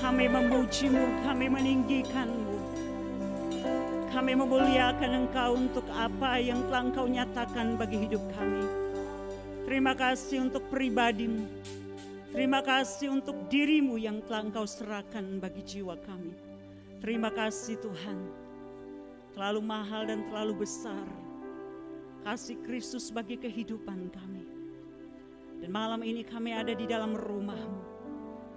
Kami memuji-Mu, kami meninggikan-Mu. Kami memuliakan Engkau untuk apa yang telah Engkau nyatakan bagi hidup kami. Terima kasih untuk pribadi-Mu. Terima kasih untuk diri-Mu yang telah Engkau serahkan bagi jiwa kami. Terima kasih Tuhan. Terlalu mahal dan terlalu besar kasih Kristus bagi kehidupan kami. Dan malam ini kami ada di dalam rumah-Mu.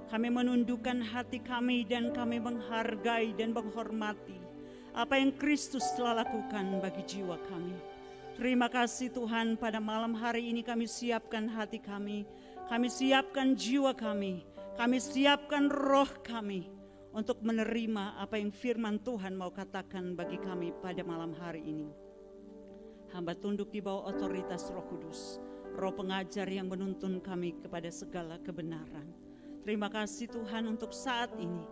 Kami menundukkan hati kami dan kami menghargai dan menghormati apa yang Kristus telah lakukan bagi jiwa kami. Terima kasih Tuhan, pada malam hari ini kami siapkan hati kami siapkan jiwa kami siapkan roh kami untuk menerima apa yang firman Tuhan mau katakan bagi kami pada malam hari ini. Hamba tunduk di bawah otoritas Roh Kudus, Roh pengajar yang menuntun kami kepada segala kebenaran. Terima kasih Tuhan untuk saat ini.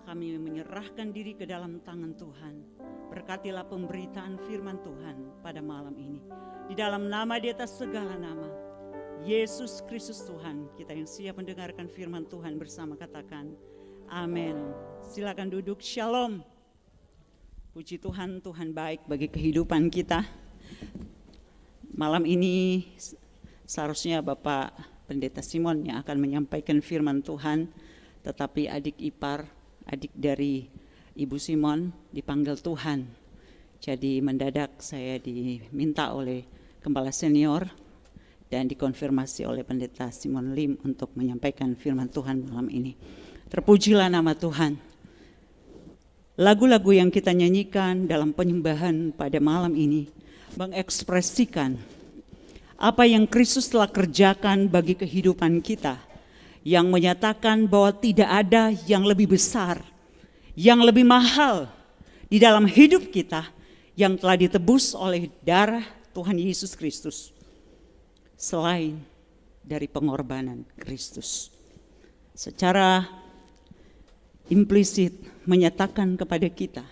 Kami menyerahkan diri ke dalam tangan Tuhan. Berkatilah pemberitaan firman Tuhan pada malam ini. Di dalam nama di atas segala nama, Yesus Kristus Tuhan, kita yang siap mendengarkan firman Tuhan bersama katakan, amin. Silakan duduk, shalom. Puji Tuhan, Tuhan baik bagi kehidupan kita. Malam ini seharusnya Bapak Pendeta Simon yang akan menyampaikan firman Tuhan, tetapi adik dari Ibu Simon dipanggil Tuhan. Jadi mendadak saya diminta oleh Gembala Senior dan dikonfirmasi oleh Pendeta Simon Lim untuk menyampaikan firman Tuhan malam ini. Terpujilah nama Tuhan. Lagu-lagu yang kita nyanyikan dalam penyembahan pada malam ini mengekspresikan apa yang Kristus telah kerjakan bagi kehidupan kita, yang menyatakan bahwa tidak ada yang lebih besar, yang lebih mahal di dalam hidup kita yang telah ditebus oleh darah Tuhan Yesus Kristus selain dari pengorbanan Kristus. Secara implisit menyatakan kepada kita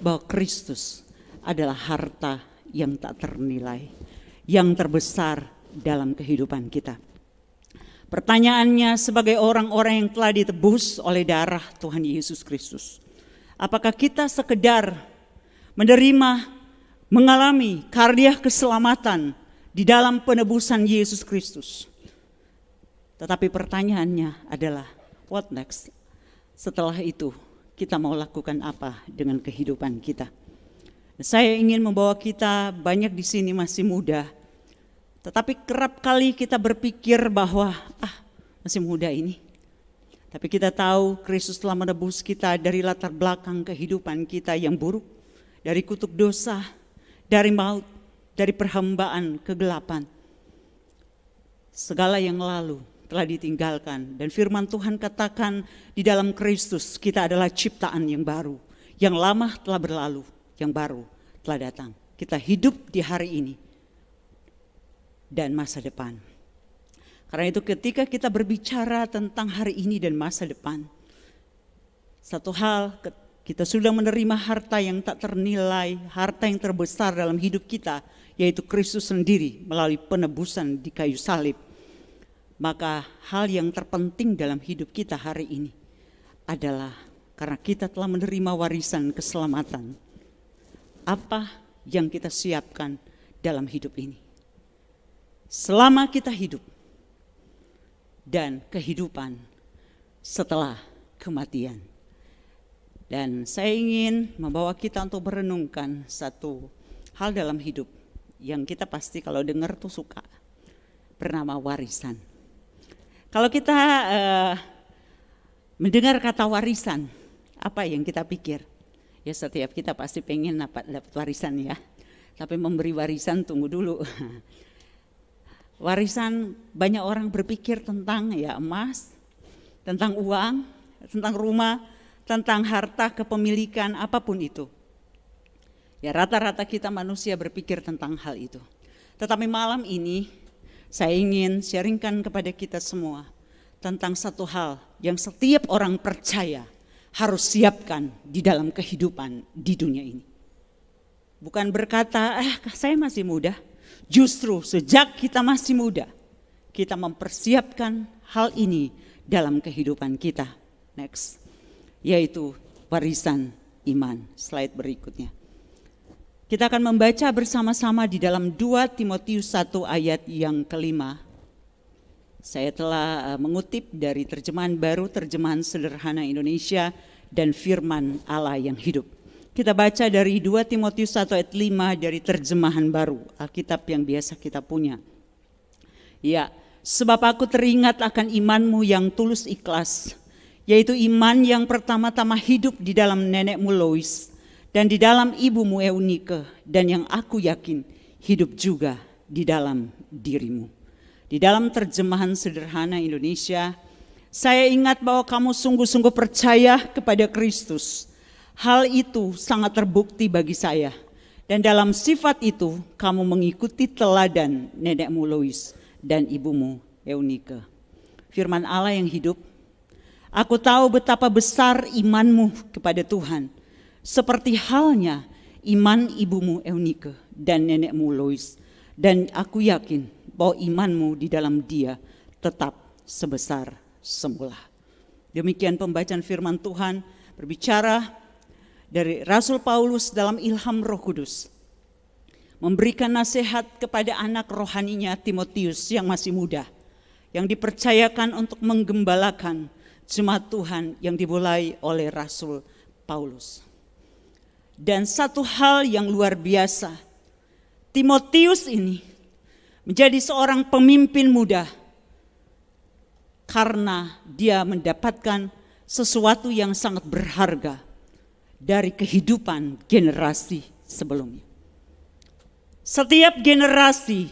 bahwa Kristus adalah harta yang tak ternilai, yang terbesar dalam kehidupan kita. Pertanyaannya, sebagai orang-orang yang telah ditebus oleh darah Tuhan Yesus Kristus, apakah kita sekedar menerima, mengalami karya keselamatan di dalam penebusan Yesus Kristus? Tetapi pertanyaannya adalah, what next? Setelah itu, kita mau lakukan apa dengan kehidupan kita? Saya ingin membawa kita, banyak di sini masih muda, tetapi kerap kali kita berpikir bahwa masih muda ini. Tapi kita tahu Kristus telah menebus kita dari latar belakang kehidupan kita yang buruk, dari kutuk dosa, dari maut, dari perhambaan kegelapan. Segala yang lalu telah ditinggalkan, dan firman Tuhan katakan di dalam Kristus kita adalah ciptaan yang baru. Yang lama telah berlalu, yang baru telah datang. Kita hidup di hari ini dan masa depan. Karena itu ketika kita berbicara tentang hari ini dan masa depan, satu hal, kita sudah menerima harta yang tak ternilai, harta yang terbesar dalam hidup kita, yaitu Kristus sendiri melalui penebusan di kayu salib. Maka hal yang terpenting dalam hidup kita hari ini adalah karena kita telah menerima warisan keselamatan. Apa yang kita siapkan dalam hidup ini? Selama kita hidup dan kehidupan setelah kematian. Dan saya ingin membawa kita untuk merenungkan satu hal dalam hidup yang kita pasti kalau dengar tuh suka, bernama warisan. Kalau kita mendengar kata warisan, apa yang kita pikir? Ya setiap kita pasti pengen dapat warisan ya. Tapi memberi warisan tunggu dulu. Warisan banyak orang berpikir tentang ya emas, tentang uang, tentang rumah, tentang harta kepemilikan apapun itu. Ya rata-rata kita manusia berpikir tentang hal itu. Tetapi malam ini saya ingin sharingkan kepada kita semua tentang satu hal yang setiap orang percaya harus siapkan di dalam kehidupan di dunia ini. Bukan berkata, saya masih muda. Justru sejak kita masih muda, kita mempersiapkan hal ini dalam kehidupan kita. Next. Yaitu warisan iman. Slide berikutnya. Kita akan membaca bersama-sama di dalam 2 Timotius 1 ayat yang kelima. Saya telah mengutip dari terjemahan baru, terjemahan sederhana Indonesia, dan firman Allah yang hidup. Kita baca dari 2 Timotius 1 ayat 5 dari terjemahan baru, Alkitab yang biasa kita punya. Ya, sebab aku teringat akan imanmu yang tulus ikhlas, yaitu iman yang pertama-tama hidup di dalam nenekmu Lois dan di dalam ibumu Eunike, dan yang aku yakin hidup juga di dalam dirimu. Di dalam terjemahan sederhana Indonesia, saya ingat bahwa kamu sungguh-sungguh percaya kepada Kristus. Hal itu sangat terbukti bagi saya. Dan dalam sifat itu, kamu mengikuti teladan nenekmu Lois dan ibumu Eunike. Firman Allah yang hidup, aku tahu betapa besar imanmu kepada Tuhan. Seperti halnya iman ibumu Eunike dan nenekmu Lois. Dan aku yakin bahwa imanmu di dalam dia tetap sebesar semula. Demikian pembacaan firman Tuhan berbicara dari Rasul Paulus dalam ilham Roh Kudus. Memberikan nasihat kepada anak rohaninya Timotius yang masih muda. Yang dipercayakan untuk menggembalakan jemaat Tuhan yang dimulai oleh Rasul Paulus. Dan satu hal yang luar biasa, Timotius ini menjadi seorang pemimpin muda karena dia mendapatkan sesuatu yang sangat berharga dari kehidupan generasi sebelumnya. Setiap generasi,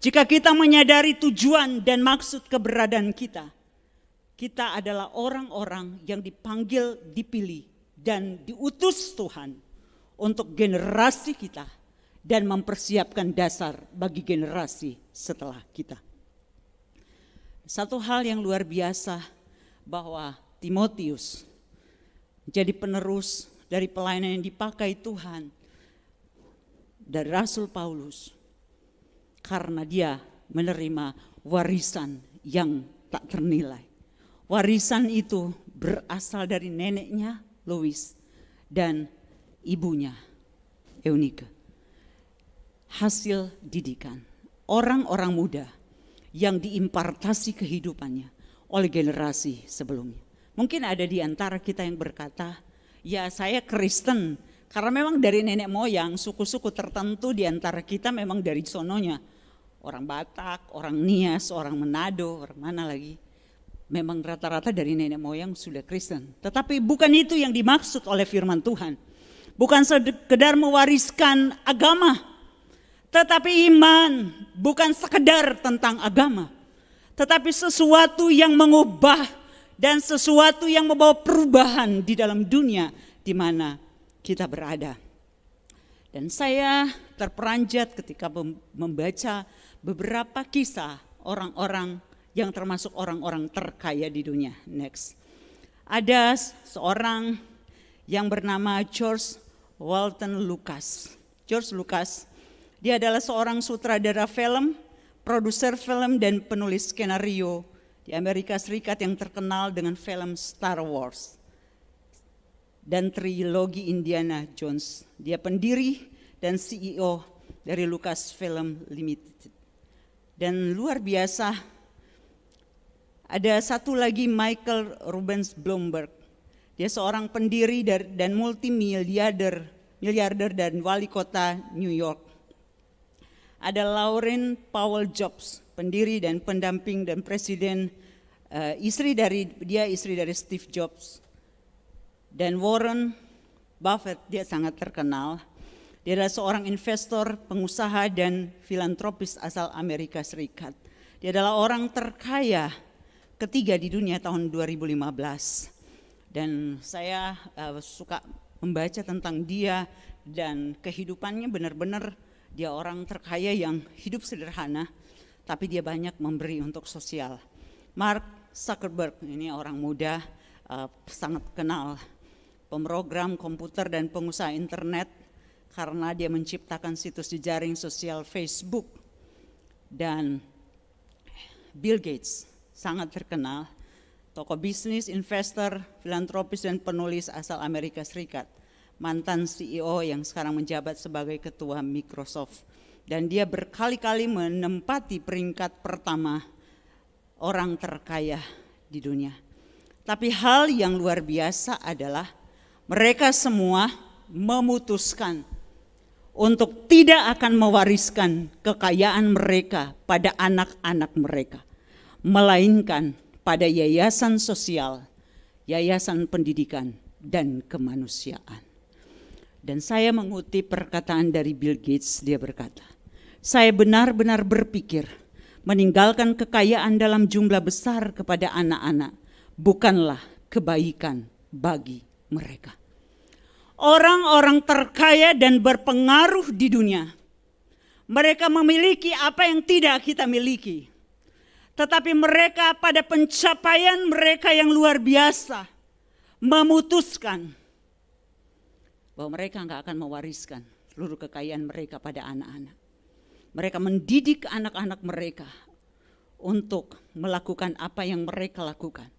jika kita menyadari tujuan dan maksud keberadaan kita, kita adalah orang-orang yang dipanggil, dipilih, dan diutus Tuhan untuk generasi kita dan mempersiapkan dasar bagi generasi setelah kita. Satu hal yang luar biasa bahwa Timotius menjadi penerus dari pelayanan yang dipakai Tuhan dari Rasul Paulus karena dia menerima warisan yang tak ternilai. Warisan itu berasal dari neneknya Lois dan ibunya Eunike. Hasil didikan orang-orang muda yang diimpartasi kehidupannya oleh generasi sebelumnya. Mungkin ada di antara kita yang berkata, ya saya Kristen, karena memang dari nenek moyang suku-suku tertentu di antara kita memang dari sononya. Orang Batak, orang Nias, orang Manado, orang mana lagi. Memang rata-rata dari nenek moyang sudah Kristen. Tetapi bukan itu yang dimaksud oleh firman Tuhan. Bukan sekedar mewariskan agama, tetapi iman bukan sekedar tentang agama, tetapi sesuatu yang mengubah dan sesuatu yang membawa perubahan di dalam dunia di mana kita berada. Dan saya terperanjat ketika membaca beberapa kisah orang-orang yang termasuk orang-orang terkaya di dunia. Next. Ada seorang yang bernama George Walton Lucas. George Lucas, dia adalah seorang sutradara film, produser film, dan penulis skenario di Amerika Serikat yang terkenal dengan film Star Wars dan trilogi Indiana Jones. Dia pendiri dan CEO dari Lucasfilm Limited. Dan luar biasa, ada satu lagi Michael Rubens Bloomberg. Dia seorang pendiri dan multimiliarder dan wali kota New York. Ada Laurene Powell Jobs, pendiri dan pendamping dan presiden, istri dari Steve Jobs. Dan Warren Buffett, dia sangat terkenal. Dia adalah seorang investor, pengusaha dan filantropis asal Amerika Serikat. Dia adalah orang terkaya ketiga di dunia tahun 2015. Dan saya suka membaca tentang dia dan kehidupannya benar-benar dia orang terkaya yang hidup sederhana, tapi dia banyak memberi untuk sosial. Mark Zuckerberg, ini orang muda, sangat kenal, pemrogram komputer dan pengusaha internet, karena dia menciptakan situs di jaring sosial Facebook. Dan Bill Gates, sangat terkenal, tokoh bisnis, investor, filantropis, dan penulis asal Amerika Serikat. Mantan CEO yang sekarang menjabat sebagai ketua Microsoft. Dan dia berkali-kali menempati peringkat pertama orang terkaya di dunia. Tapi hal yang luar biasa adalah mereka semua memutuskan untuk tidak akan mewariskan kekayaan mereka pada anak-anak mereka, melainkan pada yayasan sosial, yayasan pendidikan, dan kemanusiaan. Dan saya mengutip perkataan dari Bill Gates, dia berkata, "Saya benar-benar berpikir meninggalkan kekayaan dalam jumlah besar kepada anak-anak bukanlah kebaikan bagi mereka." Orang-orang terkaya dan berpengaruh di dunia, mereka memiliki apa yang tidak kita miliki. Tetapi mereka pada pencapaian mereka yang luar biasa memutuskan bahwa mereka enggak akan mewariskan seluruh kekayaan mereka pada anak-anak. Mereka mendidik anak-anak mereka untuk melakukan apa yang mereka lakukan.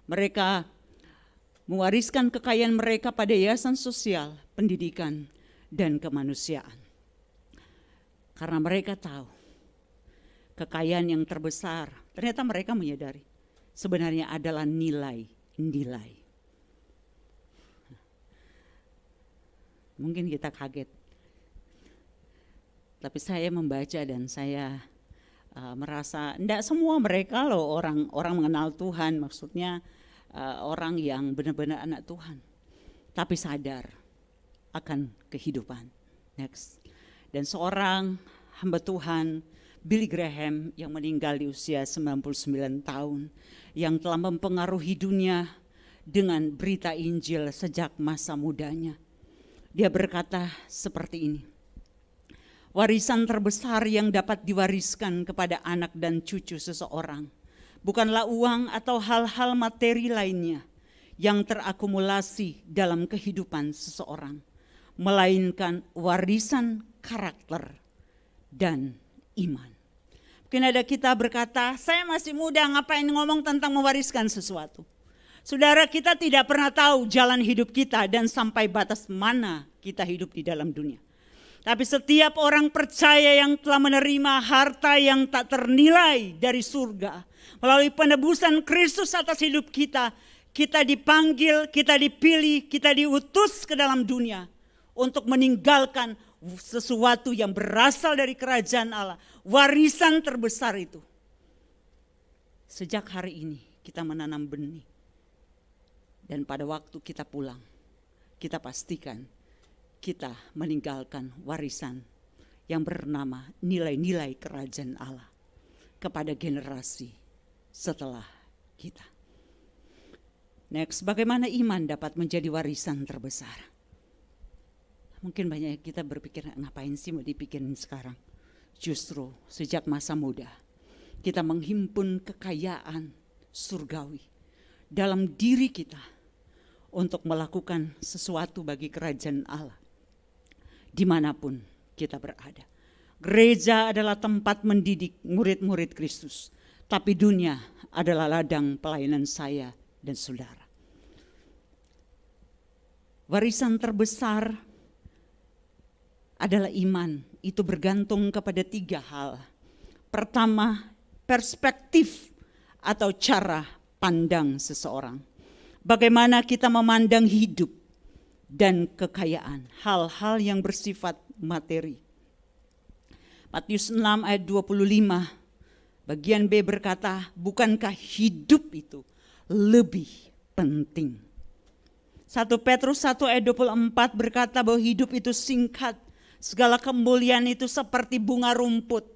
Mereka mewariskan kekayaan mereka pada yayasan sosial, pendidikan, dan kemanusiaan. Karena mereka tahu kekayaan yang terbesar, ternyata mereka menyadari sebenarnya adalah nilai-nilai. Mungkin kita kaget, tapi saya membaca dan saya merasa tidak semua mereka loh orang mengenal Tuhan, maksudnya orang yang benar-benar anak Tuhan, tapi sadar akan kehidupan. Next. Dan seorang hamba Tuhan, Billy Graham, yang meninggal di usia 99 tahun, yang telah mempengaruhi dunia dengan berita Injil sejak masa mudanya. Dia berkata seperti ini, "Warisan terbesar yang dapat diwariskan kepada anak dan cucu seseorang bukanlah uang atau hal-hal materi lainnya yang terakumulasi dalam kehidupan seseorang, melainkan warisan karakter dan iman." Mungkin ada kita berkata, saya masih muda, ngapain ngomong tentang mewariskan sesuatu. Saudara, kita tidak pernah tahu jalan hidup kita dan sampai batas mana kita hidup di dalam dunia. Tapi setiap orang percaya yang telah menerima harta yang tak ternilai dari surga, melalui penebusan Kristus atas hidup kita, kita dipanggil, kita dipilih, kita diutus ke dalam dunia untuk meninggalkan sesuatu yang berasal dari kerajaan Allah, warisan terbesar itu. Sejak hari ini kita menanam benih, dan pada waktu kita pulang, kita pastikan kita meninggalkan warisan yang bernama nilai-nilai kerajaan Allah kepada generasi setelah kita. Next, bagaimana iman dapat menjadi warisan terbesar? Mungkin banyak kita berpikir, ngapain sih mau dipikirin sekarang? Justru sejak masa muda kita menghimpun kekayaan surgawi dalam diri kita untuk melakukan sesuatu bagi kerajaan Allah dimanapun kita berada. Gereja adalah tempat mendidik murid-murid Kristus, tapi dunia adalah ladang pelayanan saya dan saudara. Warisan terbesar adalah iman. Itu bergantung kepada 3 hal. Pertama, perspektif atau cara pandang seseorang. Bagaimana kita memandang hidup dan kekayaan, hal-hal yang bersifat materi. Matius 6 ayat 25, bagian B berkata, bukankah hidup itu lebih penting? 1 Petrus 1 ayat 24 berkata bahwa hidup itu singkat, segala kemuliaan itu seperti bunga rumput,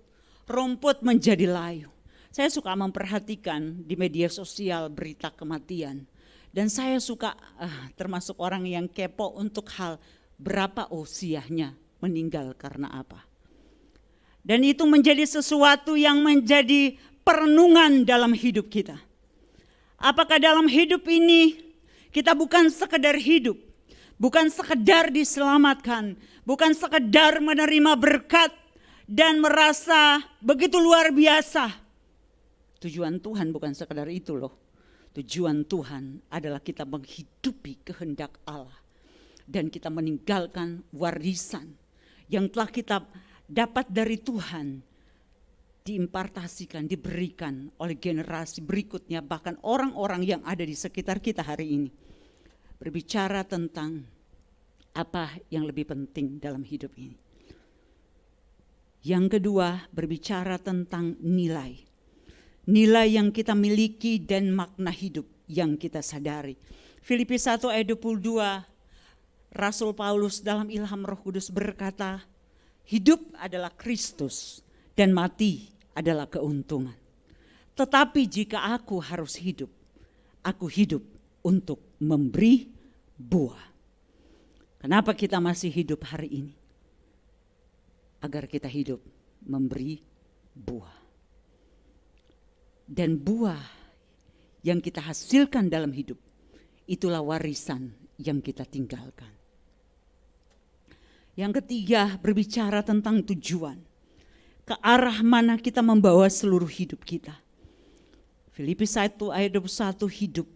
rumput menjadi layu. Saya suka memperhatikan di media sosial berita kematian. Dan saya suka termasuk orang yang kepo untuk hal berapa usianya, meninggal karena apa. Dan itu menjadi sesuatu yang menjadi perenungan dalam hidup kita. Apakah dalam hidup ini kita bukan sekedar hidup, bukan sekedar diselamatkan, bukan sekedar menerima berkat dan merasa begitu luar biasa. Tujuan Tuhan bukan sekedar itu loh. Tujuan Tuhan adalah kita menghidupi kehendak Allah. Dan kita meninggalkan warisan yang telah kita dapat dari Tuhan. Diimpartasikan, diberikan oleh generasi berikutnya, bahkan orang-orang yang ada di sekitar kita hari ini. Berbicara tentang apa yang lebih penting dalam hidup ini. Yang kedua, berbicara tentang nilai. Nilai yang kita miliki dan makna hidup yang kita sadari. Filipi 1 ayat 22, Rasul Paulus dalam ilham Roh Kudus berkata, hidup adalah Kristus dan mati adalah keuntungan. Tetapi jika aku harus hidup, aku hidup untuk memberi buah. Kenapa kita masih hidup hari ini? Agar kita hidup memberi buah. Dan buah yang kita hasilkan dalam hidup, itulah warisan yang kita tinggalkan. Yang ketiga, berbicara tentang tujuan. Ke arah mana kita membawa seluruh hidup kita. Filipi 1 ayat 21, hidup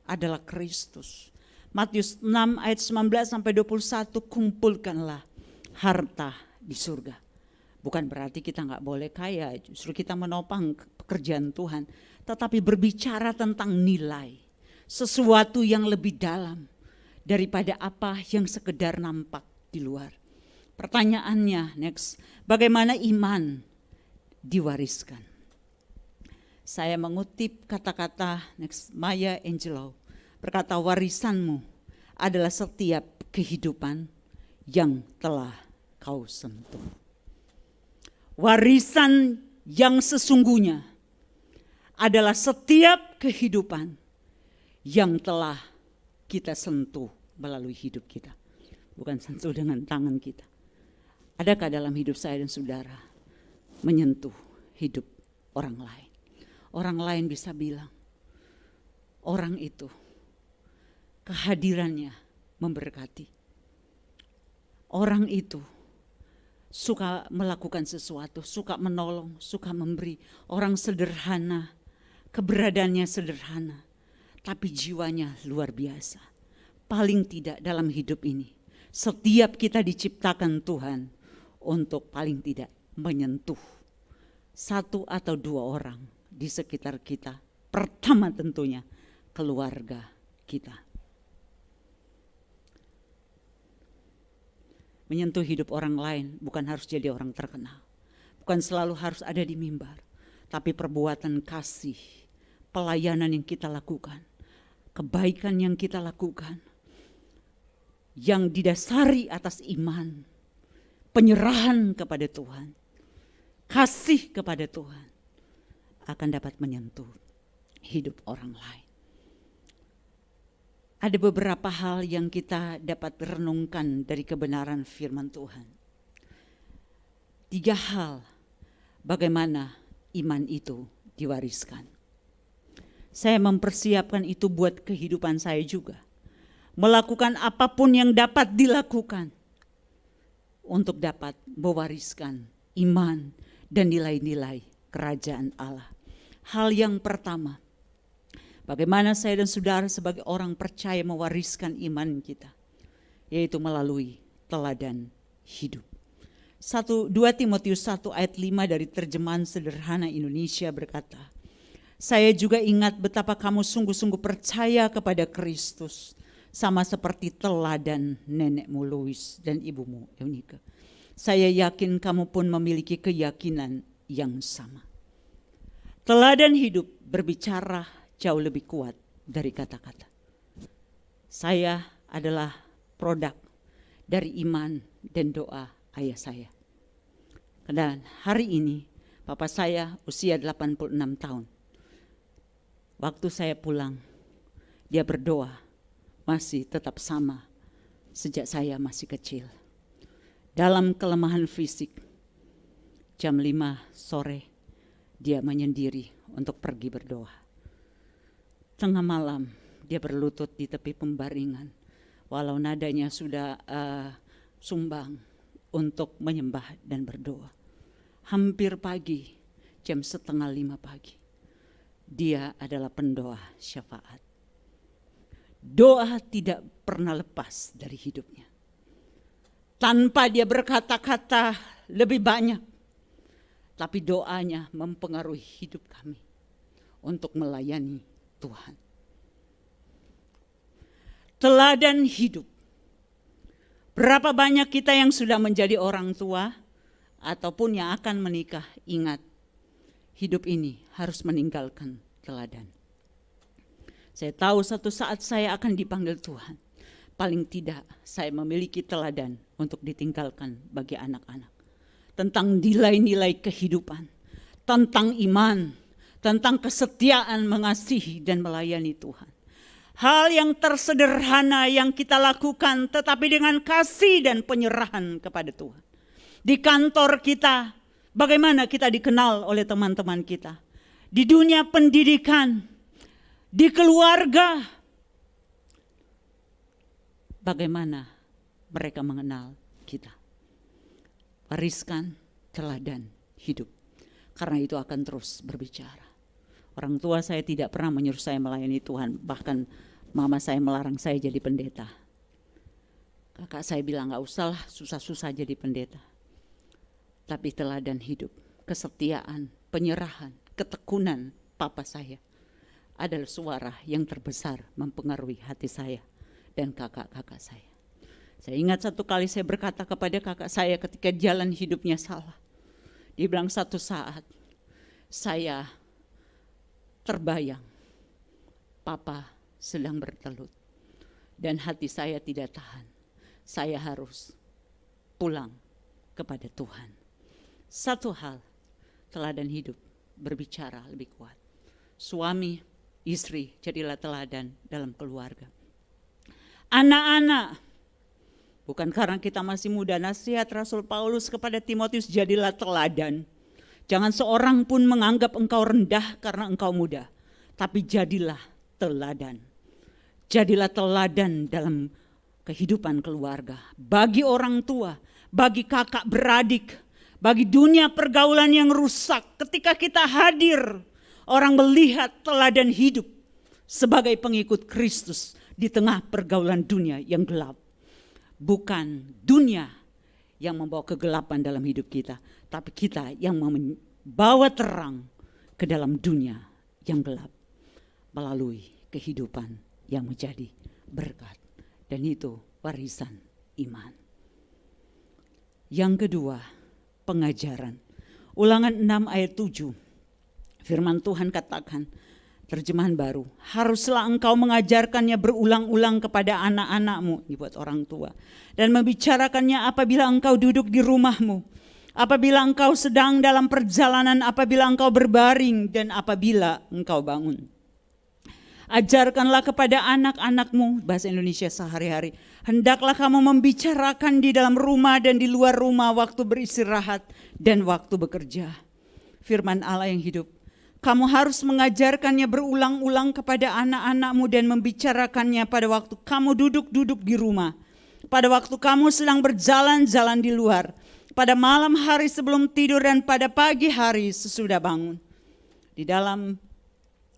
adalah Kristus. Matius 6 ayat 19 sampai 21, kumpulkanlah harta di surga. Bukan berarti kita gak boleh kaya, justru kita menopang pekerjaan Tuhan. Tetapi berbicara tentang nilai, sesuatu yang lebih dalam daripada apa yang sekedar nampak di luar. Pertanyaannya next, bagaimana iman diwariskan? Saya mengutip kata-kata next Maya Angelou, berkata warisanmu adalah setiap kehidupan yang telah kau sentuh. Warisan yang sesungguhnya adalah setiap kehidupan yang telah kita sentuh melalui hidup kita. Bukan sentuh dengan tangan kita. Adakah dalam hidup saya dan saudara menyentuh hidup orang lain? Orang lain bisa bilang, orang itu kehadirannya memberkati. Orang itu suka melakukan sesuatu, suka menolong, suka memberi. Orang sederhana, keberadaannya sederhana, tapi jiwanya luar biasa. Paling tidak dalam hidup ini, setiap kita diciptakan Tuhan untuk paling tidak menyentuh satu atau dua orang di sekitar kita. Pertama tentunya keluarga kita. Menyentuh hidup orang lain bukan harus jadi orang terkenal. Bukan selalu harus ada di mimbar. Tapi perbuatan kasih, pelayanan yang kita lakukan, kebaikan yang kita lakukan, yang didasari atas iman, penyerahan kepada Tuhan, kasih kepada Tuhan, akan dapat menyentuh hidup orang lain. Ada beberapa hal yang kita dapat renungkan dari kebenaran firman Tuhan. 3 hal bagaimana iman itu diwariskan. Saya mempersiapkan itu buat kehidupan saya juga. Melakukan apapun yang dapat dilakukan untuk dapat mewariskan iman dan nilai-nilai kerajaan Allah. Hal yang pertama, bagaimana saya dan saudara sebagai orang percaya mewariskan iman kita, yaitu melalui teladan hidup. 2 Timotius 1 ayat 5 dari terjemahan sederhana Indonesia berkata, saya juga ingat betapa kamu sungguh-sungguh percaya kepada Kristus, sama seperti teladan nenekmu Lois dan ibumu Eunike. Saya yakin kamu pun memiliki keyakinan yang sama. Teladan hidup berbicara jauh lebih kuat dari kata-kata. Saya adalah produk dari iman dan doa ayah saya. Dan hari ini papa saya usia 86 tahun. Waktu saya pulang, dia berdoa masih tetap sama sejak saya masih kecil. Dalam kelemahan fisik, jam 5 sore dia menyendiri untuk pergi berdoa. Tengah malam dia berlutut di tepi pembaringan, walau nadanya sudah sumbang untuk menyembah dan berdoa. Hampir pagi, jam 4:30 pagi, Dia adalah pendoa syafaat. Doa tidak pernah lepas dari hidupnya. Tanpa dia berkata-kata lebih banyak, tapi doanya mempengaruhi hidup kami untuk melayani Tuhan. Teladan hidup. Berapa banyak kita yang sudah menjadi orang tua ataupun yang akan menikah, ingat, hidup ini harus meninggalkan teladan. Saya tahu satu saat saya akan dipanggil Tuhan. Paling tidak saya memiliki teladan untuk ditinggalkan bagi anak-anak. Tentang nilai-nilai kehidupan, tentang iman, tentang kesetiaan mengasihi dan melayani Tuhan. Hal yang tersederhana yang kita lakukan tetapi dengan kasih dan penyerahan kepada Tuhan. Di kantor kita, bagaimana kita dikenal oleh teman-teman kita. Di dunia pendidikan, di keluarga, bagaimana mereka mengenal kita. Wariskan teladan hidup, karena itu akan terus berbicara. Orang tua saya tidak pernah menyuruh saya melayani Tuhan, bahkan mama saya melarang saya jadi pendeta. Kakak saya bilang gak usahlah susah-susah jadi pendeta. Tapi teladan hidup, kesetiaan, penyerahan, ketekunan papa saya adalah suara yang terbesar mempengaruhi hati saya dan kakak-kakak saya. Saya ingat satu kali saya berkata kepada kakak saya ketika jalan hidupnya salah. Dia bilang satu saat saya terbayang papa sedang bertelut dan hati saya tidak tahan. Saya harus pulang kepada Tuhan. Satu hal, teladan hidup berbicara lebih kuat. Suami, istri, jadilah teladan dalam keluarga. Anak-anak, bukan karena kita masih muda, nasihat Rasul Paulus kepada Timotius, jadilah teladan. Jangan seorang pun menganggap engkau rendah karena engkau muda, tapi jadilah teladan. Jadilah teladan dalam kehidupan keluarga, bagi orang tua, bagi kakak beradik, bagi dunia pergaulan yang rusak. Ketika kita hadir, orang melihat teladan hidup sebagai pengikut Kristus di tengah pergaulan dunia yang gelap. Bukan dunia yang membawa kegelapan dalam hidup kita, tapi kita yang membawa terang ke dalam dunia yang gelap melalui kehidupan yang menjadi berkat. Dan itu warisan iman. Yang kedua, pengajaran. Ulangan 6 ayat 7. Firman Tuhan katakan, terjemahan baru, haruslah engkau mengajarkannya berulang-ulang kepada anak-anakmu, ini buat orang tua, dan membicarakannya apabila engkau duduk di rumahmu, apabila engkau sedang dalam perjalanan, apabila engkau berbaring, dan apabila engkau bangun. Ajarkanlah kepada anak-anakmu, bahasa Indonesia sehari-hari, hendaklah kamu membicarakan di dalam rumah dan di luar rumah, waktu beristirahat dan waktu bekerja. Firman Allah yang hidup. Kamu harus mengajarkannya berulang-ulang kepada anak-anakmu dan membicarakannya pada waktu kamu duduk-duduk di rumah, pada waktu kamu sedang berjalan-jalan di luar, pada malam hari sebelum tidur dan pada pagi hari sesudah bangun. Di dalam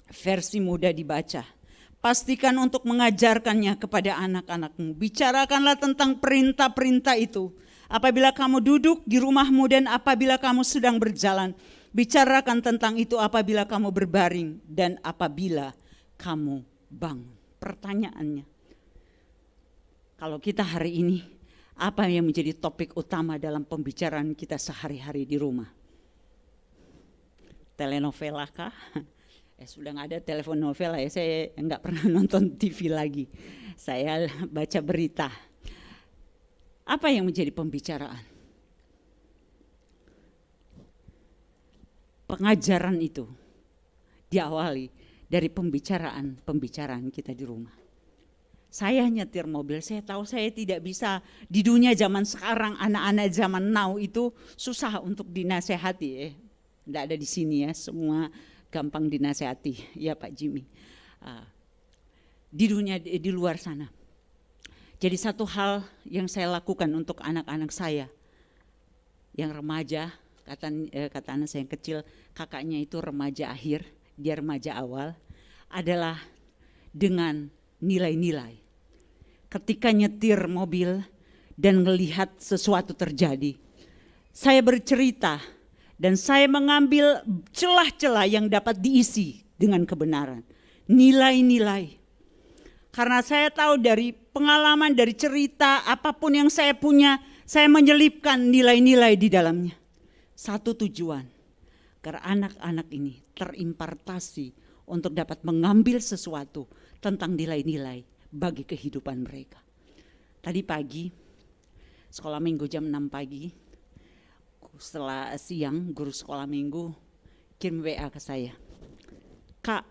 versi mudah dibaca, pastikan untuk mengajarkannya kepada anak-anakmu. Bicarakanlah tentang perintah-perintah itu apabila kamu duduk di rumahmu dan apabila kamu sedang berjalan. Bicarakan tentang itu apabila kamu berbaring dan apabila kamu bangun. Pertanyaannya, kalau kita hari ini, apa yang menjadi topik utama dalam pembicaraan kita sehari-hari di rumah? Telenovela kah? Sudah nggak ada telepon novela ya, saya nggak pernah nonton TV lagi. Saya baca berita. Apa yang menjadi pembicaraan? Pengajaran itu diawali dari pembicaraan kita di rumah. Saya nyetir mobil, saya tahu saya tidak bisa di dunia zaman sekarang, anak-anak zaman now itu susah untuk dinasehati. Tidak ada di sini ya, semua gampang dinasehati, ya Pak Jimmy. Di dunia, di luar sana. Jadi satu hal yang saya lakukan untuk anak-anak saya yang remaja, kata anak saya yang kecil, kakaknya itu remaja akhir, dia remaja awal adalah dengan nilai-nilai. Ketika nyetir mobil dan melihat sesuatu terjadi, saya bercerita dan saya mengambil celah-celah yang dapat diisi dengan kebenaran. Nilai-nilai. Karena saya tahu dari pengalaman, dari cerita, apapun yang saya punya, saya menyelipkan nilai-nilai di dalamnya. Satu tujuan, agar anak-anak ini terimpartasi untuk dapat mengambil sesuatu tentang nilai-nilai bagi kehidupan mereka. Tadi pagi, sekolah minggu jam 6 pagi, setelah siang guru sekolah minggu kirim WA ke saya. Kak,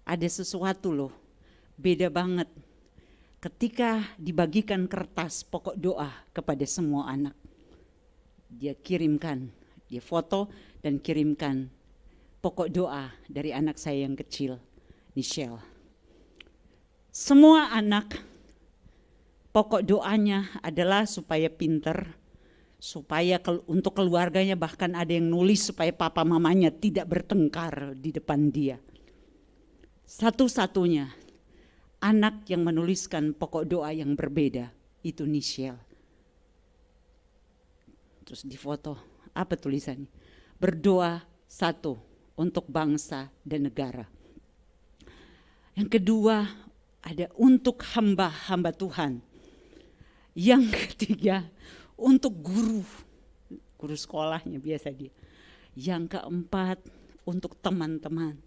ada sesuatu loh, beda banget ketika dibagikan kertas pokok doa kepada semua anak. Dia kirimkan, dia foto dan kirimkan pokok doa dari anak saya yang kecil, Michelle. Semua anak pokok doanya adalah supaya pinter, supaya untuk keluarganya, bahkan ada yang nulis supaya papa mamanya tidak bertengkar di depan dia. Satu-satunya anak yang menuliskan pokok doa yang berbeda itu Michelle. Terus di foto, apa tulisannya? Berdoa satu untuk bangsa dan negara. Yang kedua ada untuk hamba-hamba Tuhan. Yang ketiga untuk guru sekolahnya biasa dia. Yang keempat untuk teman-teman.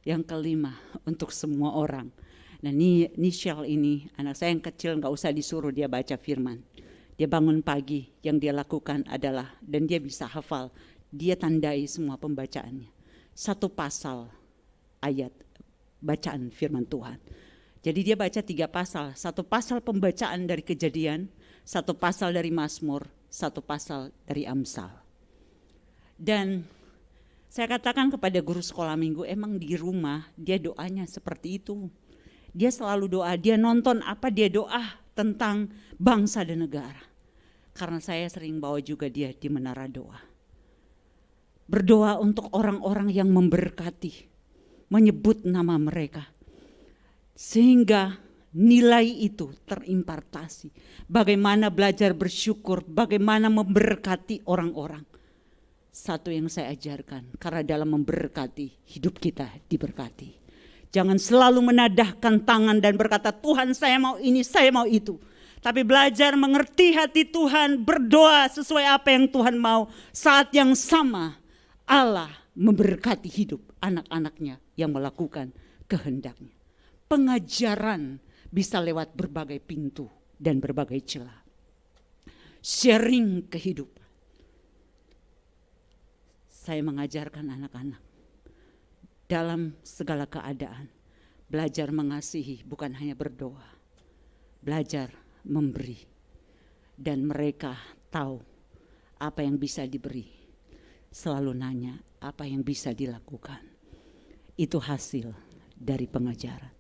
Yang kelima untuk semua orang. Nah Michelle ini anak saya yang kecil, gak usah disuruh dia baca firman. Dia bangun pagi, yang dia lakukan adalah, dan dia bisa hafal, dia tandai semua pembacaannya. Satu pasal ayat bacaan firman Tuhan. Jadi dia baca 3 pasal, 1 pasal pembacaan dari Kejadian, 1 pasal dari Mazmur, 1 pasal dari Amsal. Dan saya katakan kepada guru sekolah minggu, emang di rumah dia doanya seperti itu. Dia selalu doa, dia nonton apa dia doa tentang bangsa dan negara. Karena saya sering bawa juga dia di menara doa. Berdoa untuk orang-orang yang memberkati, menyebut nama mereka. Sehingga nilai itu terimpartasi. Bagaimana belajar bersyukur, bagaimana memberkati orang-orang. Satu yang saya ajarkan, karena dalam memberkati hidup kita diberkati. Jangan selalu menadahkan tangan dan berkata, Tuhan saya mau ini, saya mau itu. Tapi belajar mengerti hati Tuhan, berdoa sesuai apa yang Tuhan mau. Saat yang sama Allah memberkati hidup anak-anaknya yang melakukan kehendaknya. Pengajaran bisa lewat berbagai pintu dan berbagai celah. Sharing kehidupan. Saya mengajarkan anak-anak dalam segala keadaan. Belajar mengasihi, bukan hanya berdoa. Belajar memberi. Dan mereka tahu apa yang bisa diberi. Selalu nanya apa yang bisa dilakukan. Itu hasil dari pengajaran.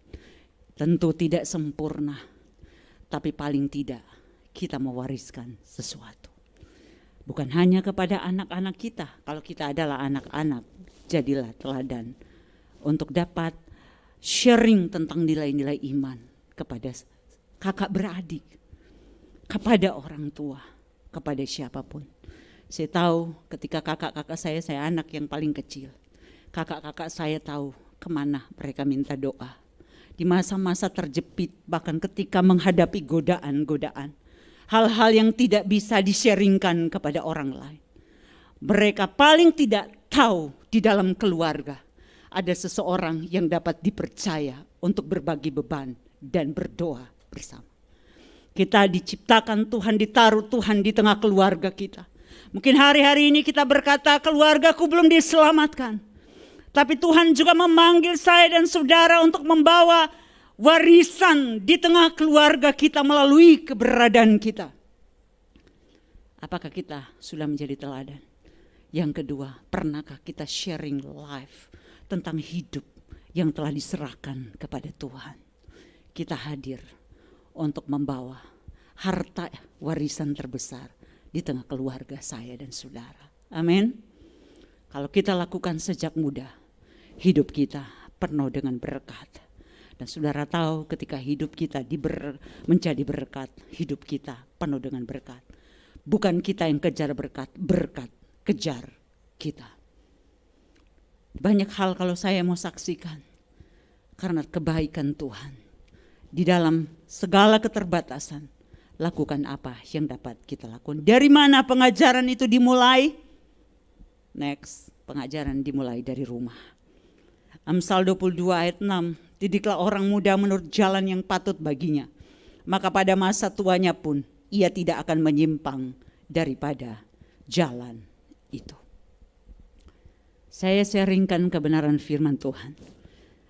Tentu tidak sempurna, tapi paling tidak kita mewariskan sesuatu. Bukan hanya kepada anak-anak kita, kalau kita adalah anak-anak, jadilah teladan untuk dapat sharing tentang nilai-nilai iman kepada kakak beradik, kepada orang tua, kepada siapapun. Saya tahu ketika kakak-kakak saya anak yang paling kecil. Kakak-kakak saya tahu kemana mereka minta doa. Di masa-masa terjepit, bahkan ketika menghadapi godaan-godaan. Hal-hal yang tidak bisa di-sharingkan kepada orang lain. Mereka paling tidak tahu di dalam keluarga ada seseorang yang dapat dipercaya untuk berbagi beban dan berdoa bersama. Kita diciptakan Tuhan, ditaruh Tuhan di tengah keluarga kita. Mungkin hari-hari ini kita berkata, keluargaku belum diselamatkan. Tapi Tuhan juga memanggil saya dan saudara untuk membawa warisan di tengah keluarga kita melalui keberadaan kita. Apakah kita sudah menjadi teladan? Yang kedua, pernahkah kita sharing life tentang hidup yang telah diserahkan kepada Tuhan? Kita hadir untuk membawa harta warisan terbesar di tengah keluarga saya dan saudara. Amin. Kalau kita lakukan sejak muda, hidup kita penuh dengan berkat. Dan saudara tahu ketika hidup kita menjadi berkat, hidup kita penuh dengan berkat. Bukan kita yang kejar berkat, berkat kejar kita. Banyak hal kalau saya mau saksikan karena kebaikan Tuhan. Di dalam segala keterbatasan, lakukan apa yang dapat kita lakukan. Dari mana pengajaran itu dimulai? Next, pengajaran dimulai dari rumah. Amsal 22 ayat 6, didiklah orang muda menurut jalan yang patut baginya. Maka pada masa tuanya pun ia tidak akan menyimpang daripada jalan itu. Saya sharingkan kebenaran firman Tuhan.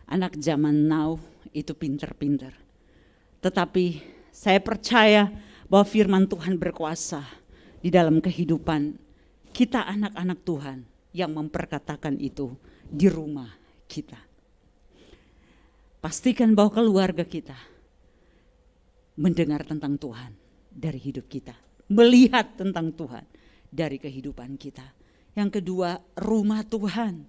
Anak zaman now itu pinter-pinter. Tetapi saya percaya bahwa firman Tuhan berkuasa di dalam kehidupan kita anak-anak Tuhan yang memperkatakan itu di rumah kita. Pastikan bahwa keluarga kita mendengar tentang Tuhan dari hidup kita. Melihat tentang Tuhan dari kehidupan kita. Yang kedua, rumah Tuhan.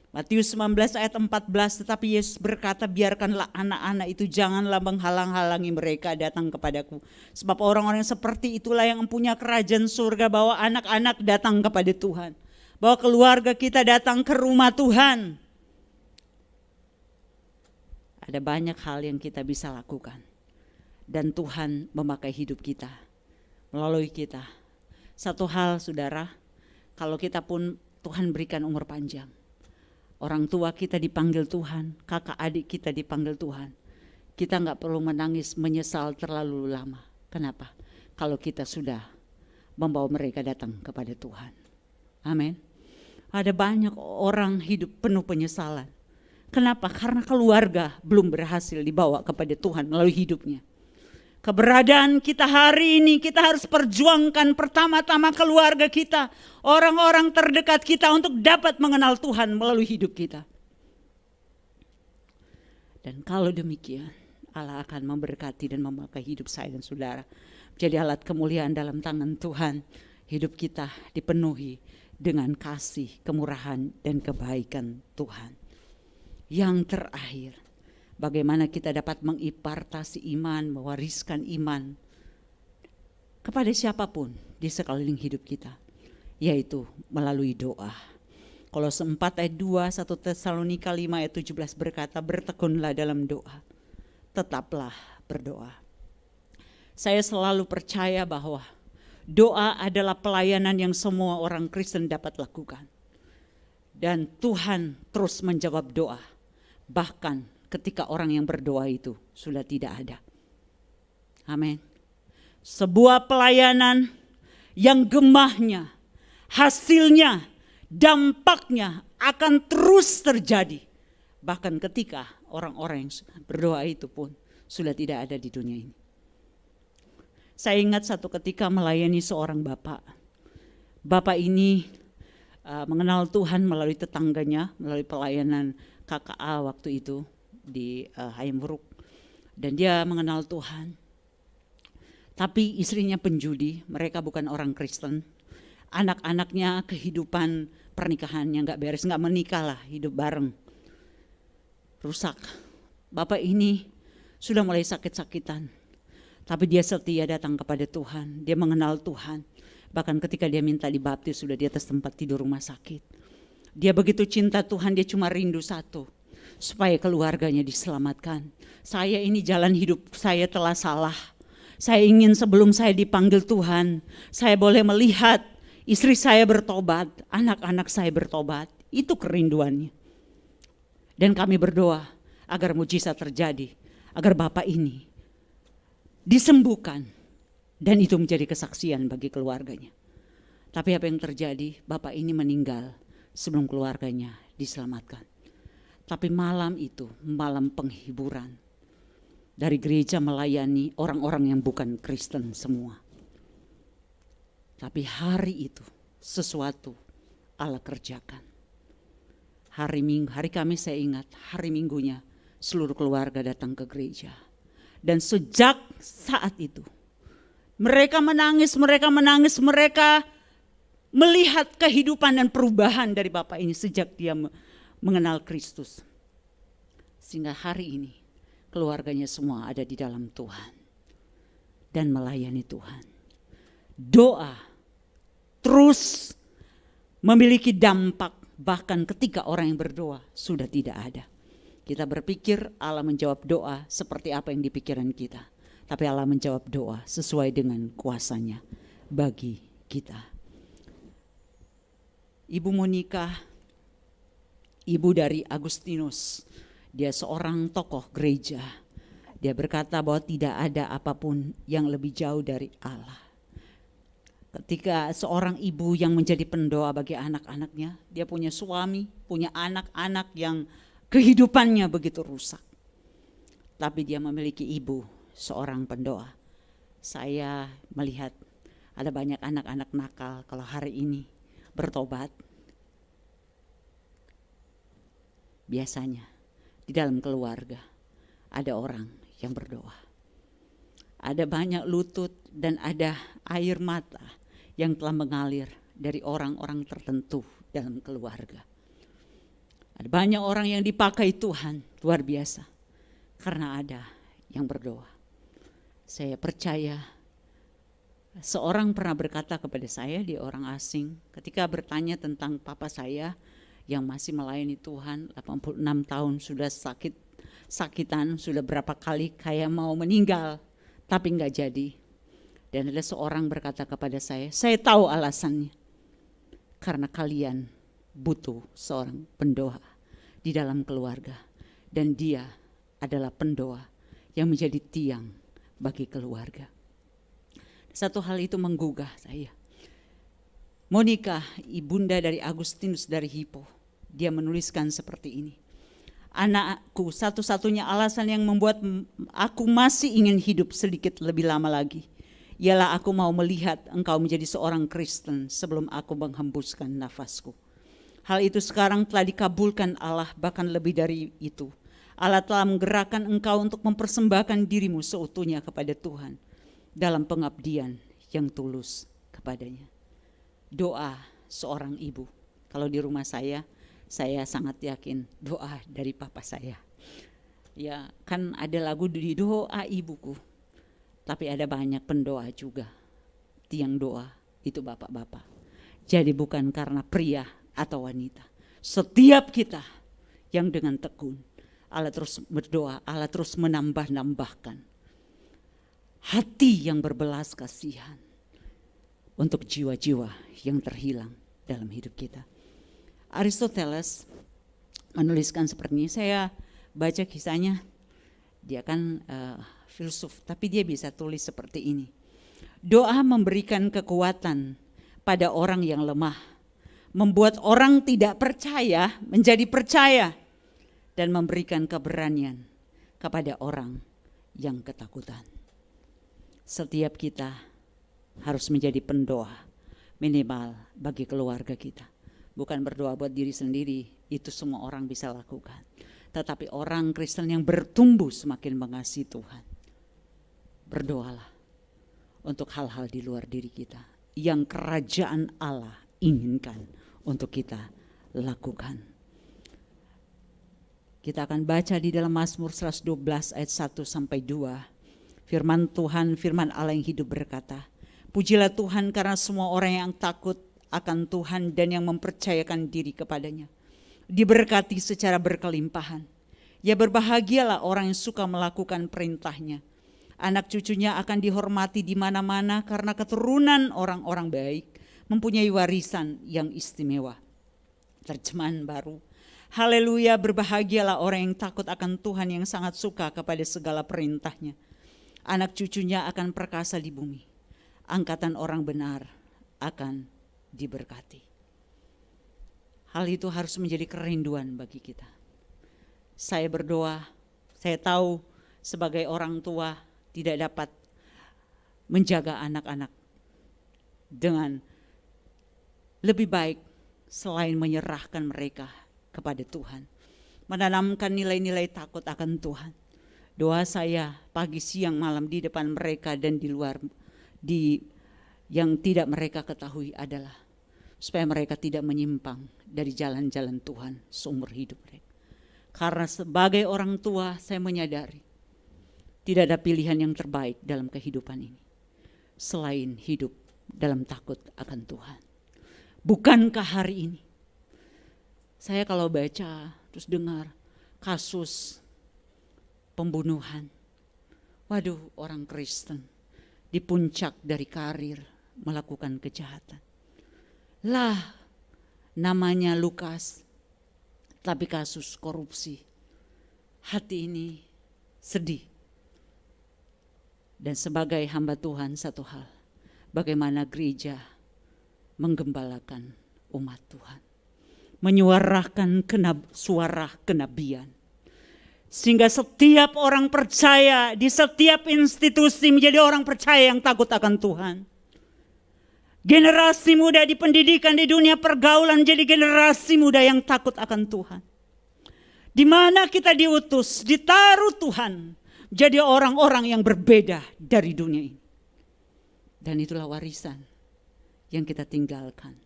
Matius 19 ayat 14, tetapi Yesus berkata, biarkanlah anak-anak itu janganlah menghalang-halangi mereka datang kepadaku. Sebab orang-orang seperti itulah yang mempunyai kerajaan surga, bahwa anak-anak datang kepada Tuhan. Bahwa keluarga kita datang ke rumah Tuhan. Ada banyak hal yang kita bisa lakukan. Dan Tuhan memakai hidup kita, melalui kita. Satu hal saudara, kalau kita pun Tuhan berikan umur panjang. Orang tua kita dipanggil Tuhan, kakak adik kita dipanggil Tuhan. Kita gak perlu menangis, menyesal terlalu lama. Kenapa? Kalau kita sudah membawa mereka datang kepada Tuhan. Amin. Ada banyak orang hidup penuh penyesalan. Kenapa? Karena keluarga belum berhasil dibawa kepada Tuhan melalui hidupnya. Keberadaan kita hari ini kita harus perjuangkan pertama-tama keluarga kita, orang-orang terdekat kita untuk dapat mengenal Tuhan melalui hidup kita. Dan kalau demikian, Allah akan memberkati dan memakai hidup saya dan saudara menjadi alat kemuliaan dalam tangan Tuhan. Hidup kita dipenuhi dengan kasih, kemurahan, dan kebaikan Tuhan. Yang terakhir, bagaimana kita dapat mengimpartasi iman, mewariskan iman kepada siapapun di sekeliling hidup kita, yaitu melalui doa. Kolose 4 ayat 2, 1 Tesalonika 5 ayat 17 berkata, bertekunlah dalam doa, tetaplah berdoa. Saya selalu percaya bahwa doa adalah pelayanan yang semua orang Kristen dapat lakukan. Dan Tuhan terus menjawab doa, bahkan ketika orang yang berdoa itu sudah tidak ada. Amin. Sebuah pelayanan yang gemahnya, hasilnya, dampaknya akan terus terjadi. Bahkan ketika orang-orang yang berdoa itu pun sudah tidak ada di dunia ini. Saya ingat satu ketika melayani seorang bapak. Bapak ini mengenal Tuhan melalui tetangganya, melalui pelayanan KKA waktu itu di Hayamuruk, dan dia mengenal Tuhan. Tapi istrinya penjudi, mereka bukan orang Kristen. Anak-anaknya kehidupan pernikahannya gak beres, gak menikah lah, hidup bareng. Rusak. Bapak ini sudah mulai sakit-sakitan, tapi dia setia datang kepada Tuhan. Dia mengenal Tuhan. Bahkan ketika dia minta dibaptis sudah di atas tempat tidur rumah sakit. Dia begitu cinta Tuhan, dia cuma rindu satu, supaya keluarganya diselamatkan. Saya ini jalan hidup saya telah salah. Saya ingin sebelum saya dipanggil Tuhan, saya boleh melihat istri saya bertobat, anak-anak saya bertobat. Itu kerinduannya. Dan kami berdoa agar mujizat terjadi, agar Bapak ini disembuhkan. Dan itu menjadi kesaksian bagi keluarganya. Tapi apa yang terjadi? Bapak ini meninggal sebelum keluarganya diselamatkan. Tapi malam itu, malam penghiburan. Dari gereja melayani orang-orang yang bukan Kristen semua. Tapi hari itu, sesuatu Allah kerjakan. Hari Kamis saya ingat, hari Minggunya seluruh keluarga datang ke gereja. Dan sejak saat itu, mereka menangis, mereka melihat kehidupan dan perubahan dari Bapak ini sejak dia mengenal Kristus. Sehingga hari ini keluarganya semua ada di dalam Tuhan dan melayani Tuhan. Doa terus memiliki dampak bahkan ketika orang yang berdoa sudah tidak ada. Kita berpikir Allah menjawab doa seperti apa yang dipikiran kita. Tapi Allah menjawab doa sesuai dengan kuasanya bagi kita. Ibu Monica, ibu dari Agustinus, dia seorang tokoh gereja. Dia berkata bahwa tidak ada apapun yang lebih jauh dari Allah. Ketika seorang ibu yang menjadi pendoa bagi anak-anaknya, dia punya suami, punya anak-anak yang kehidupannya begitu rusak. Tapi dia memiliki ibu, seorang pendoa. Saya melihat ada banyak anak-anak nakal kalau hari ini bertobat. Biasanya di dalam keluarga ada orang yang berdoa. Ada banyak lutut dan ada air mata yang telah mengalir dari orang-orang tertentu dalam keluarga. Ada banyak orang yang dipakai Tuhan luar biasa karena ada yang berdoa. Saya percaya seorang pernah berkata kepada saya, dia orang asing, ketika bertanya tentang papa saya yang masih melayani Tuhan 86 tahun, sudah sakitan, sudah berapa kali kayak mau meninggal tapi enggak jadi. Dan ada seorang berkata kepada saya tahu alasannya. Karena kalian butuh seorang pendoa di dalam keluarga. Dan dia adalah pendoa yang menjadi tiang bagi keluarga. Satu hal itu menggugah saya. Monica, ibunda dari Agustinus dari Hippo, dia menuliskan seperti ini. Anakku, satu-satunya alasan yang membuat aku masih ingin hidup sedikit lebih lama lagi ialah aku mau melihat engkau menjadi seorang Kristen sebelum aku menghembuskan nafasku. Hal itu sekarang telah dikabulkan Allah, bahkan lebih dari itu. Allah telah menggerakkan engkau untuk mempersembahkan dirimu seutuhnya kepada Tuhan dalam pengabdian yang tulus kepadanya. Doa seorang ibu. Kalau di rumah saya sangat yakin doa dari papa saya. Ya kan ada lagu di doa ibuku. Tapi ada banyak pendoa juga. Tiang doa itu bapak-bapak. Jadi bukan karena pria atau wanita. Setiap kita yang dengan tekun, Allah terus berdoa, Allah terus menambah-nambahkan hati yang berbelas kasihan untuk jiwa-jiwa yang terhilang dalam hidup kita. Aristoteles menuliskan seperti ini. Saya baca kisahnya, dia kan filsuf, tapi dia bisa tulis seperti ini. Doa memberikan kekuatan pada orang yang lemah, membuat orang tidak percaya menjadi percaya, dan memberikan keberanian kepada orang yang ketakutan. Setiap kita harus menjadi pendoa, minimal bagi keluarga kita. Bukan berdoa buat diri sendiri, itu semua orang bisa lakukan. Tetapi orang Kristen yang bertumbuh semakin mengasihi Tuhan, berdoalah untuk hal-hal di luar diri kita yang kerajaan Allah inginkan untuk kita lakukan. Kita akan baca di dalam Mazmur 112 ayat 1 sampai 2. Firman Tuhan, firman Allah yang hidup berkata, pujilah Tuhan karena semua orang yang takut akan Tuhan dan yang mempercayakan diri kepadanya diberkati secara berkelimpahan. Ya berbahagialah orang yang suka melakukan perintahnya. Anak cucunya akan dihormati di mana-mana karena keturunan orang-orang baik mempunyai warisan yang istimewa. Terjemahan baru. Haleluya, berbahagialah orang yang takut akan Tuhan, yang sangat suka kepada segala perintahnya. Anak cucunya akan perkasa di bumi. Angkatan orang benar akan diberkati. Hal itu harus menjadi kerinduan bagi kita. Saya berdoa, saya tahu sebagai orang tua tidak dapat menjaga anak-anak dengan lebih baik selain menyerahkan mereka kepada Tuhan. Menanamkan nilai-nilai takut akan Tuhan. Doa saya pagi, siang, malam di depan mereka dan di luar, yang tidak mereka ketahui adalah supaya mereka tidak menyimpang dari jalan-jalan Tuhan seumur hidup mereka. Karena sebagai orang tua saya menyadari tidak ada pilihan yang terbaik dalam kehidupan ini selain hidup dalam takut akan Tuhan. Bukankah hari ini saya kalau baca terus dengar kasus pembunuhan, waduh, orang Kristen di puncak dari karir melakukan kejahatan. Lah, namanya Lukas, tapi kasus korupsi. Hati ini sedih. Dan sebagai hamba Tuhan satu hal, bagaimana gereja menggembalakan umat Tuhan, menyuarakan suara kenabian, sehingga setiap orang percaya di setiap institusi menjadi orang percaya yang takut akan Tuhan. Generasi muda di pendidikan, di dunia pergaulan jadi generasi muda yang takut akan Tuhan. Di mana kita diutus, ditaruh Tuhan jadi orang-orang yang berbeda dari dunia ini. Dan itulah warisan yang kita tinggalkan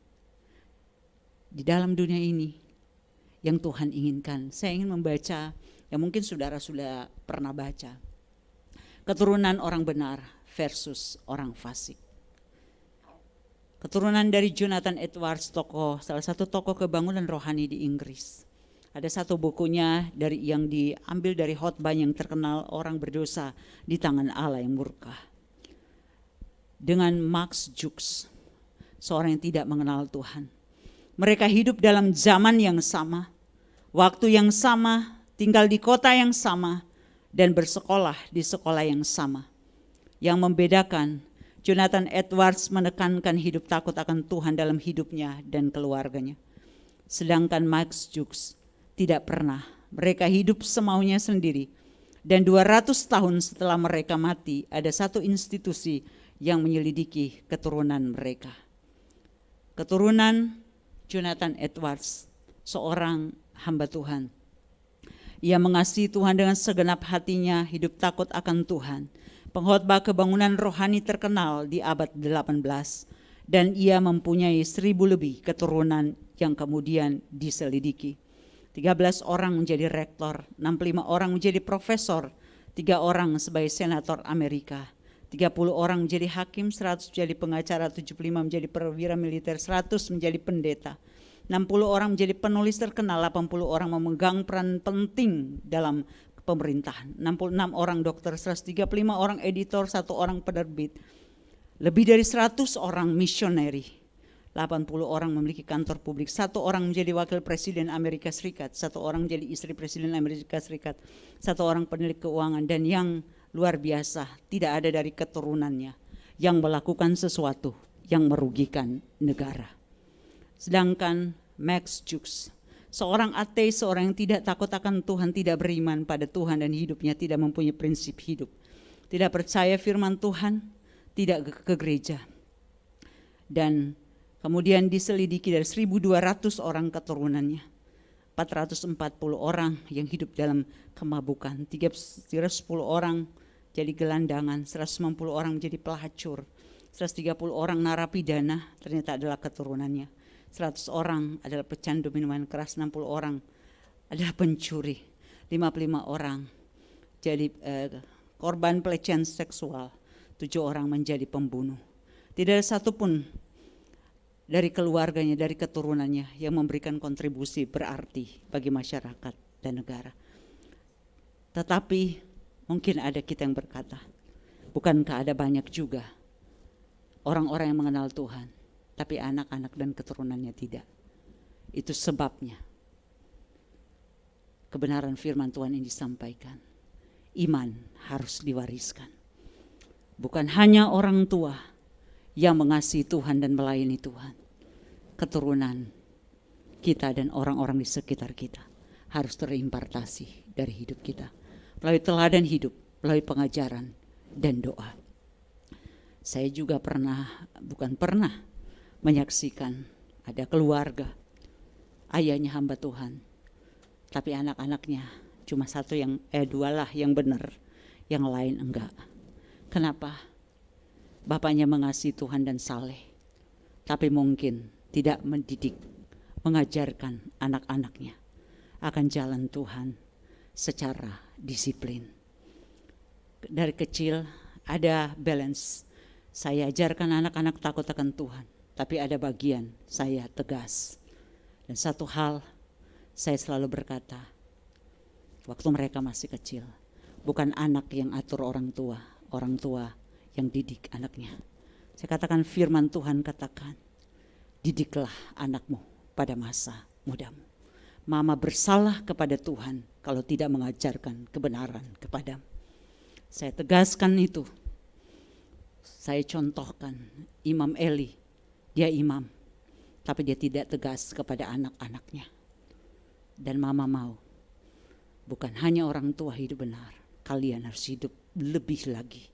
di dalam dunia ini yang Tuhan inginkan. Saya ingin membaca, yang mungkin saudara sudah pernah baca, keturunan orang benar versus orang fasik. Keturunan dari Jonathan Edwards, salah satu tokoh kebangunan rohani di Inggris. Ada satu bukunya yang diambil dari khotbah yang terkenal, Orang Berdosa di Tangan Allah yang Murka. Dengan Max Jukes, seorang yang tidak mengenal Tuhan. Mereka hidup dalam zaman yang sama, waktu yang sama, tinggal di kota yang sama, dan bersekolah di sekolah yang sama. Yang membedakan, Jonathan Edwards menekankan hidup takut akan Tuhan dalam hidupnya dan keluarganya. Sedangkan Max Jukes tidak pernah. Mereka hidup semaunya sendiri. Dan 200 tahun setelah mereka mati, ada satu institusi yang menyelidiki keturunan mereka. Keturunan Jonathan Edwards, seorang hamba Tuhan. Ia mengasihi Tuhan dengan segenap hatinya, hidup takut akan Tuhan. Pengkhotbah kebangunan rohani terkenal di abad 18, dan ia mempunyai 1000 lebih keturunan yang kemudian diselidiki. 13 orang menjadi rektor, 65 orang menjadi profesor, 3 orang sebagai senator Amerika, 30 orang menjadi hakim, 100 menjadi pengacara, 75 menjadi perwira militer, 100 menjadi pendeta, 60 orang menjadi penulis terkenal, 80 orang memegang peran penting dalam pemerintahan, 66 orang dokter, 135 orang editor, 1 orang penerbit, lebih dari 100 orang misioneri, 80 orang memiliki kantor publik, 1 orang menjadi wakil presiden Amerika Serikat, 1 orang menjadi istri presiden Amerika Serikat, 1 orang penilik keuangan, dan yang luar biasa tidak ada dari keturunannya yang melakukan sesuatu yang merugikan negara. Sedangkan Max Jukes, seorang ateis, seorang yang tidak takut akan Tuhan, tidak beriman pada Tuhan dan hidupnya tidak mempunyai prinsip hidup. Tidak percaya firman Tuhan, tidak ke gereja. Dan kemudian diselidiki dari 1.200 orang keturunannya. 440 orang yang hidup dalam kemabukan, 310 orang jadi gelandangan, 190 orang menjadi pelacur, 130 orang narapidana ternyata adalah keturunannya. 100 orang adalah pecandu minuman keras, 60 orang adalah pencuri, 55 orang jadi korban pelecehan seksual, 7 orang menjadi pembunuh. Tidak ada satupun dari keluarganya, dari keturunannya yang memberikan kontribusi berarti bagi masyarakat dan negara. Tetapi mungkin ada kita yang berkata, bukankah ada banyak juga orang-orang yang mengenal Tuhan, tapi anak-anak dan keturunannya tidak. Itu sebabnya kebenaran firman Tuhan ini disampaikan. Iman harus diwariskan. Bukan hanya orang tua yang mengasihi Tuhan dan melayani Tuhan. Keturunan kita dan orang-orang di sekitar kita harus terimpartasi dari hidup kita. Melalui teladan hidup, melalui pengajaran dan doa. Saya juga bukan pernah menyaksikan ada keluarga, ayahnya hamba Tuhan, tapi anak-anaknya cuma dua lah yang benar, yang lain enggak. Kenapa? Bapaknya mengasihi Tuhan dan saleh, tapi mungkin tidak mendidik, mengajarkan anak-anaknya akan jalan Tuhan secara disiplin. Dari kecil ada balance. Saya ajarkan anak-anak takut akan Tuhan, tapi ada bagian saya tegas. Dan satu hal saya selalu berkata, waktu mereka masih kecil, bukan anak yang atur orang tua yang didik anaknya. Saya katakan firman Tuhan katakan, didiklah anakmu pada masa mudamu. Mama bersalah kepada Tuhan kalau tidak mengajarkan kebenaran kepadamu. Saya tegaskan itu. Saya contohkan Imam Eli, dia imam, tapi dia tidak tegas kepada anak-anaknya. Dan mama mau, bukan hanya orang tua hidup benar, kalian harus hidup lebih lagi.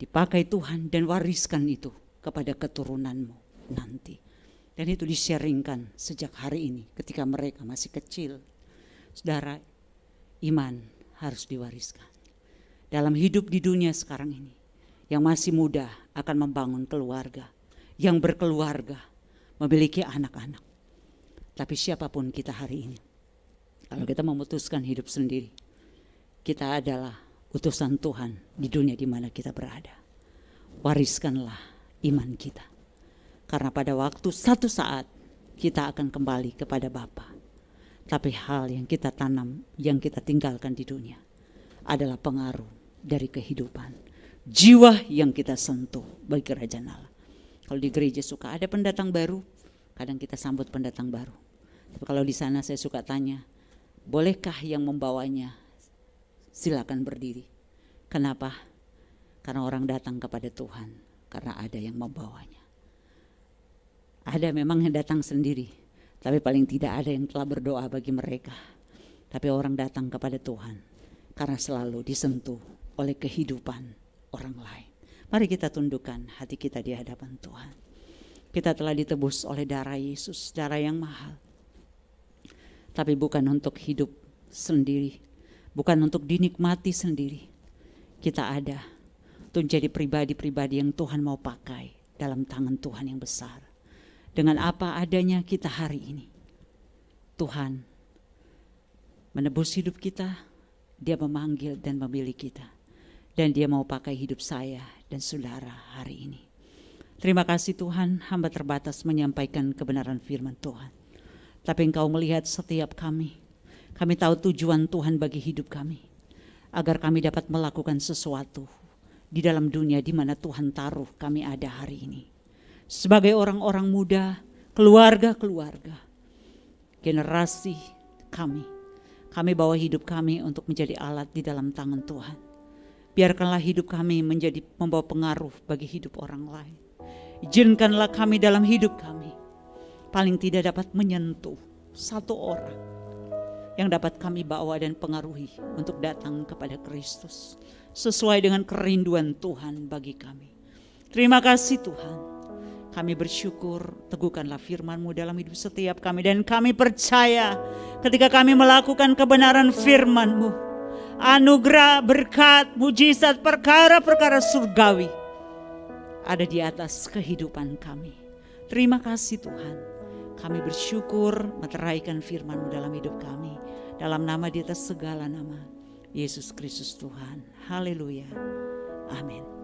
Dipakai Tuhan dan wariskan itu kepada keturunanmu nanti. Dan itu di-sharingkan sejak hari ini ketika mereka masih kecil. Saudara, iman harus diwariskan. Dalam hidup di dunia sekarang ini, yang masih muda akan membangun keluarga, yang berkeluarga, memiliki anak-anak. Tapi siapapun kita hari ini, kalau kita memutuskan hidup sendiri, kita adalah utusan Tuhan di dunia di mana kita berada. Wariskanlah iman kita. Karena pada waktu satu saat kita akan kembali kepada Bapa. Tapi hal yang kita tanam, yang kita tinggalkan di dunia adalah pengaruh dari kehidupan. Jiwa yang kita sentuh bagi kerajaan Allah. Kalau di gereja suka ada pendatang baru, kadang kita sambut pendatang baru. Tapi kalau di sana saya suka tanya, bolehkah yang membawanya? Silakan berdiri. Kenapa? Karena orang datang kepada Tuhan, karena ada yang membawanya. Ada memang yang datang sendiri, tapi paling tidak ada yang telah berdoa bagi mereka. Tapi orang datang kepada Tuhan karena selalu disentuh oleh kehidupan orang lain. Mari kita tundukkan hati kita di hadapan Tuhan. Kita telah ditebus oleh darah Yesus, darah yang mahal. Tapi bukan untuk hidup sendiri, bukan untuk dinikmati sendiri. Kita ada untuk menjadi pribadi-pribadi yang Tuhan mau pakai dalam tangan Tuhan yang besar. Dengan apa adanya kita hari ini, Tuhan menebus hidup kita, Dia memanggil dan memilih kita. Dan Dia mau pakai hidup saya dan saudara hari ini. Terima kasih Tuhan, hamba terbatas menyampaikan kebenaran firman Tuhan. Tapi Engkau melihat setiap kami. Kami tahu tujuan Tuhan bagi hidup kami. Agar kami dapat melakukan sesuatu di dalam dunia di mana Tuhan taruh kami ada hari ini. Sebagai orang-orang muda, keluarga-keluarga, generasi kami bawa hidup kami untuk menjadi alat di dalam tangan Tuhan. Biarkanlah hidup kami membawa pengaruh bagi hidup orang lain. Izinkanlah kami dalam hidup kami paling tidak dapat menyentuh satu orang yang dapat kami bawa dan pengaruhi untuk datang kepada Kristus sesuai dengan kerinduan Tuhan bagi kami. Terima kasih Tuhan. Kami bersyukur, teguhkanlah firman-Mu dalam hidup setiap kami. Dan kami percaya ketika kami melakukan kebenaran firman-Mu, anugerah, berkat, mujizat, perkara-perkara surgawi ada di atas kehidupan kami. Terima kasih Tuhan. Kami bersyukur meteraikan firman-Mu dalam hidup kami. Dalam nama di atas segala nama, Yesus Kristus Tuhan. Haleluya. Amin.